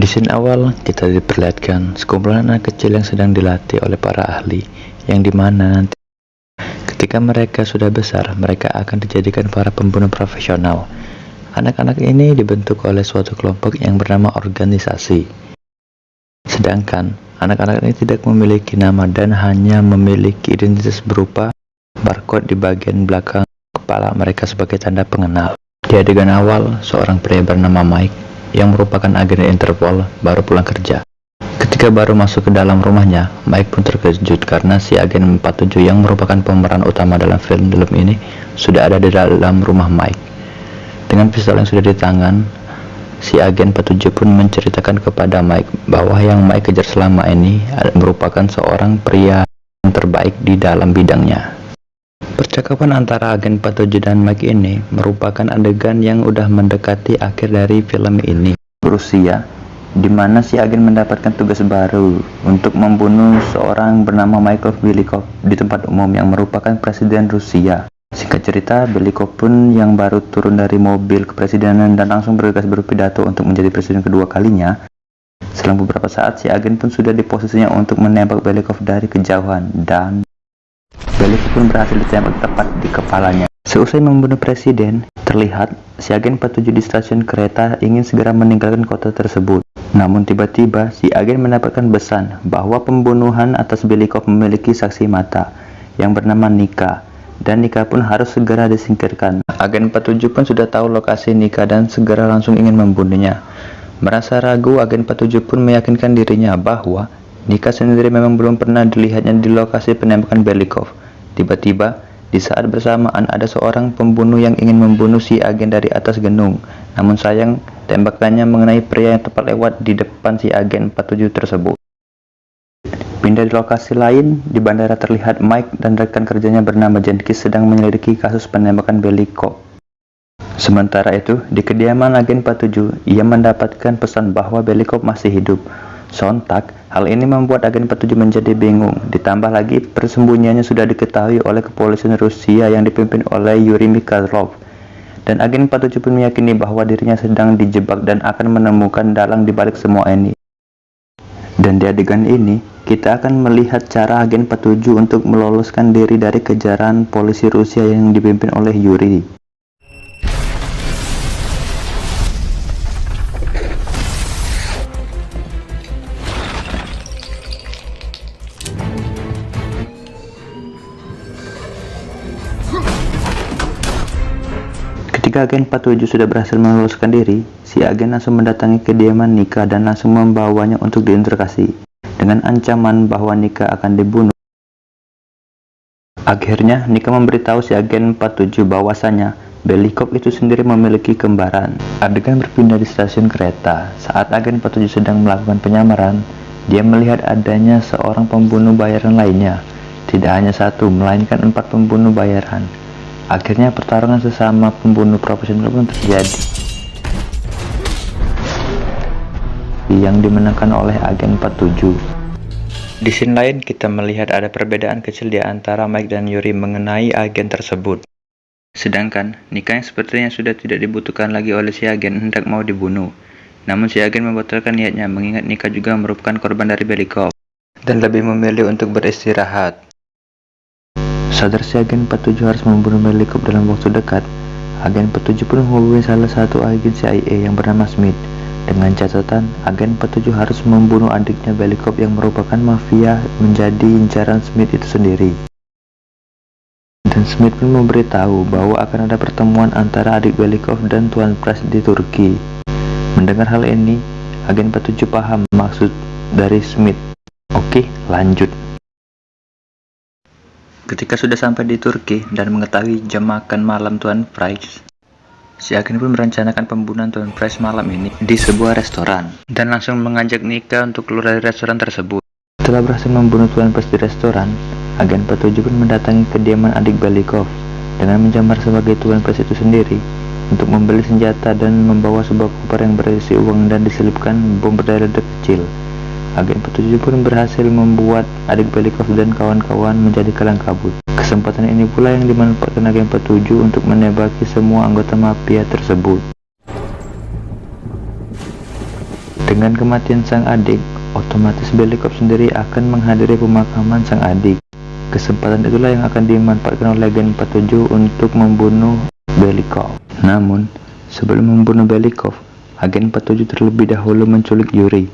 Di scene awal, kita diperlihatkan sekumpulan anak kecil yang sedang dilatih oleh para ahli, yang dimana nanti ketika mereka sudah besar, mereka akan dijadikan para pembunuh profesional. Anak-anak ini dibentuk oleh suatu kelompok yang bernama organisasi. Sedangkan, anak-anak ini tidak memiliki nama dan hanya memiliki identitas berupa barcode di bagian belakang kepala mereka sebagai tanda pengenal. Di adegan awal, seorang pria bernama Mike yang merupakan agen Interpol baru pulang kerja. Ketika baru masuk ke dalam rumahnya, Mike pun terkejut karena si agen 47 yang merupakan pemeran utama dalam film ini sudah ada di dalam rumah Mike. Dengan pistol yang sudah di tangan, si agen 47 pun menceritakan kepada Mike bahwa yang Mike kejar selama ini merupakan seorang pria yang terbaik di dalam bidangnya. Percakapan antara agen 47 dan Mike ini merupakan adegan yang udah mendekati akhir dari film ini. Rusia, di mana si agen mendapatkan tugas baru untuk membunuh seorang bernama Mikhail Belikov di tempat umum yang merupakan presiden Rusia. Singkat cerita, Belikov pun yang baru turun dari mobil kepresidenan dan langsung bergegas berpidato untuk menjadi presiden kedua kalinya. Selang beberapa saat, si agen pun sudah di posisinya untuk menembak Belikov dari kejauhan dan Belikov pun berhasil ditembak tepat di kepalanya. Seusai membunuh presiden, terlihat si agen 47 di stasiun kereta ingin segera meninggalkan kota tersebut. Namun tiba-tiba si agen mendapatkan pesan bahwa pembunuhan atas Belikov memiliki saksi mata yang bernama Nika, dan Nika pun harus segera disingkirkan. Agen 47 pun sudah tahu lokasi Nika dan segera langsung ingin membunuhnya. Merasa ragu, agen 47 pun meyakinkan dirinya bahwa Nika sendiri memang belum pernah dilihatnya di lokasi penembakan Belikov. Tiba-tiba, di saat bersamaan ada seorang pembunuh yang ingin membunuh si agen dari atas gunung. Namun sayang, tembakannya mengenai pria yang tepat lewat di depan si agen 47 tersebut. Pindah di lokasi lain, di bandara terlihat Mike dan rekan kerjanya bernama Jenkins sedang menyelidiki kasus penembakan Belikov. Sementara itu, di kediaman agen 47, ia mendapatkan pesan bahwa Belikov masih hidup. Sontak, hal ini membuat agen 47 menjadi bingung. Ditambah lagi, persembunyiannya sudah diketahui oleh kepolisian Rusia yang dipimpin oleh Yuri Mikhailov. Dan agen 47 pun meyakini bahwa dirinya sedang dijebak dan akan menemukan dalang di balik semua ini. Dan di adegan ini, kita akan melihat cara agen 47 untuk meloloskan diri dari kejaran polisi Rusia yang dipimpin oleh Yuri. Ketika agen 47 sudah berhasil meloloskan diri, si agen langsung mendatangi kediaman Nika dan langsung membawanya untuk diinterogasi dengan ancaman bahwa Nika akan dibunuh. Akhirnya, Nika memberitahu si agen 47 bahwasanya Belikov itu sendiri memiliki kembaran. Adegan berpindah di stasiun kereta. Saat agen 47 sedang melakukan penyamaran, dia melihat adanya seorang pembunuh bayaran lainnya. Tidak hanya satu, melainkan 4 pembunuh bayaran. Akhirnya pertarungan sesama pembunuh profesional pun terjadi, yang dimenangkan oleh agen 47. Di scene lain, kita melihat ada perbedaan kecil di antara Mike dan Yuri mengenai agen tersebut. Sedangkan, Nika yang sepertinya sudah tidak dibutuhkan lagi oleh si agen hendak mau dibunuh. Namun si agen membatalkan niatnya mengingat Nika juga merupakan korban dari Belikov dan lebih memilih untuk beristirahat. Sadar si agen 47 harus membunuh Belikov dalam waktu dekat, agen 47 pun menghubungi salah satu agen CIA yang bernama Smith. Dengan catatan, agen 47 harus membunuh adiknya Belikov yang merupakan mafia menjadi incaran Smith itu sendiri. Dan Smith pun memberitahu bahwa akan ada pertemuan antara adik Belikov dan Tuan Price di Turki. Mendengar hal ini, agen 47 paham maksud dari Smith. Oke, lanjut. Ketika sudah sampai di Turki dan mengetahui jam makan malam Tuan Price, si agen pun merencanakan pembunuhan Tuan Price malam ini di sebuah restoran dan langsung mengajak Nika untuk keluar dari restoran tersebut. Setelah berhasil membunuh Tuan Price di restoran, agen 47 pun mendatangi kediaman adik Belikov dengan menjamar sebagai Tuan Price itu sendiri untuk membeli senjata dan membawa sebuah koper yang berisi uang dan diselipkan bom berdaya ledak kecil. Agen 47 pun berhasil membuat adik Belikov dan kawan-kawan menjadi kalang kabut. Kesempatan ini pula yang dimanfaatkan agen 47 untuk menembaki semua anggota mafia tersebut. Dengan kematian sang adik, otomatis Belikov sendiri akan menghadiri pemakaman sang adik. Kesempatan itulah yang akan dimanfaatkan oleh Agen 47 untuk membunuh Belikov. Namun, sebelum membunuh Belikov, Agen 47 terlebih dahulu menculik Yuri,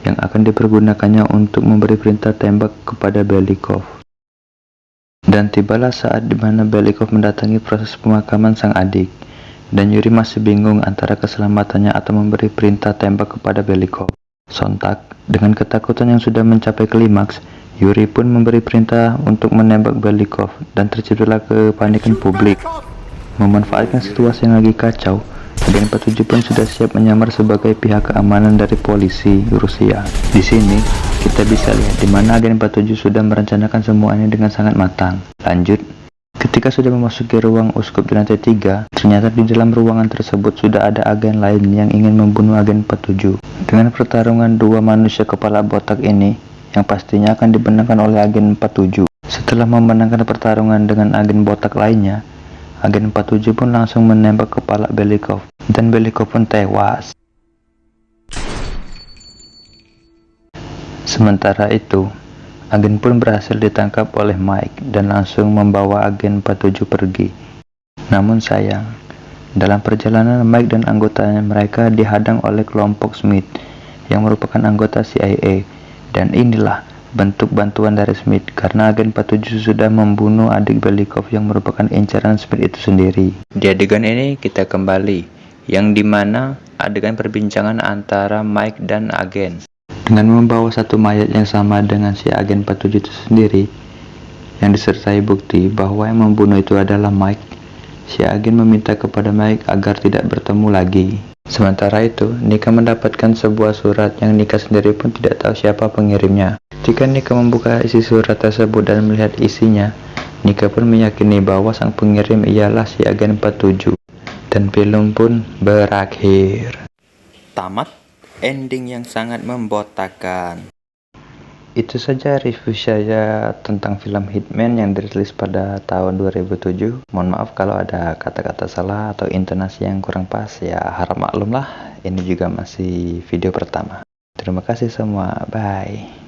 yang akan dipergunakannya untuk memberi perintah tembak kepada Belikov. Dan tibalah saat di mana Belikov mendatangi proses pemakaman sang adik, dan Yuri masih bingung antara keselamatannya atau memberi perintah tembak kepada Belikov. Sontak, dengan ketakutan yang sudah mencapai klimaks, Yuri pun memberi perintah untuk menembak Belikov, dan terciptalah kepanikan publik. Memanfaatkan situasi yang lagi kacau, Agen 47 pun sudah siap menyamar sebagai pihak keamanan dari polisi Rusia. Di sini, kita bisa lihat di mana Agen 47 sudah merencanakan semuanya dengan sangat matang. Lanjut. Ketika sudah memasuki ruang uskup di lantai 3, ternyata di dalam ruangan tersebut sudah ada agen lain yang ingin membunuh Agen 47. Dengan pertarungan dua manusia kepala botak ini, yang pastinya akan dimenangkan oleh Agen 47. Setelah memenangkan pertarungan dengan agen botak lainnya, Agen 47 pun langsung menembak kepala Belikov, dan Belikov pun tewas. Sementara itu, agen pun berhasil ditangkap oleh Mike dan langsung membawa Agen 47 pergi. Namun sayang, dalam perjalanan Mike dan anggotanya mereka dihadang oleh kelompok Smith yang merupakan anggota CIA, dan inilah bentuk bantuan dari Smith karena Agen 47 sudah membunuh adik Belikov yang merupakan incaran Smith itu sendiri. Di adegan ini kita kembali, yang dimana adegan perbincangan antara Mike dan agen. Dengan membawa satu mayat yang sama dengan si Agen 47 itu sendiri, yang disertai bukti bahwa yang membunuh itu adalah Mike, si agen meminta kepada Mike agar tidak bertemu lagi. Sementara itu, Nika mendapatkan sebuah surat yang Nika sendiri pun tidak tahu siapa pengirimnya. Ketika Nika membuka isi surat tersebut dan melihat isinya, Nika pun meyakini bahwa sang pengirim ialah si Agen 47. Dan film pun berakhir. Tamat. Ending yang sangat membotakan. Itu saja review saya tentang film Hitman yang dirilis pada tahun 2007. Mohon maaf kalau ada kata-kata salah atau intonasi yang kurang pas, ya harap maklum lah. Ini juga masih video pertama. Terima kasih semua, bye.